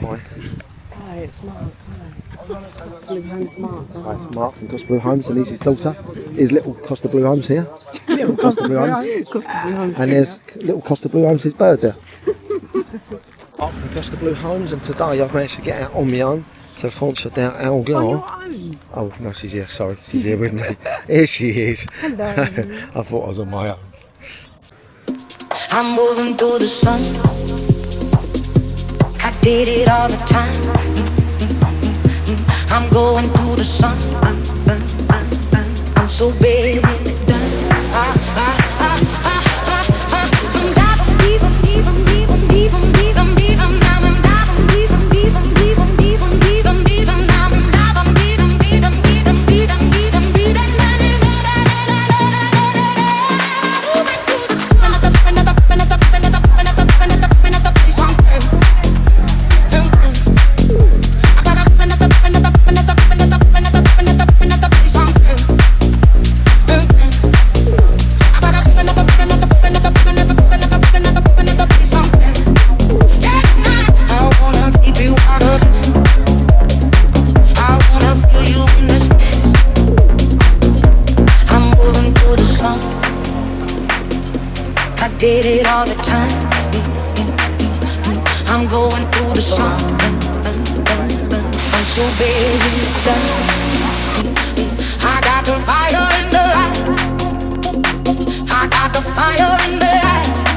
Hi. Hi, it's Mark. Hi. Blue Homes Mark. Hi, it's Mark from Costa Blue Homes, and he's his daughter. Here's little Costa Blue Homes here. Little Costa Blue Homes. Costa Blue Homes. And there's little Costa Blue Homes' bird there. Mark from Costa Blue Homes, and today I've managed to get out on my own to Fonsa D Algar. On your own. Oh, no, she's here, sorry. She's here with me. Here she is. Hello. I thought I was on my own. I'm moving through the sun. I did it all the time. I'm going through the sun. I'm so big and done. I'm diving deep, I'm deep, I'm deep, I'm deep, I'm deep, I'm deep, I'm diving deep, I'm deep, I'm deep, I'm deep, I'm deep, I'm deep, I'm diving deep, I'm deep, I'm deep, I'm deep, I'm deep, I'm deep, did it all the time. I'm going through the sun. I'm so big and done. I got the fire in the light. I got the fire in the eyes.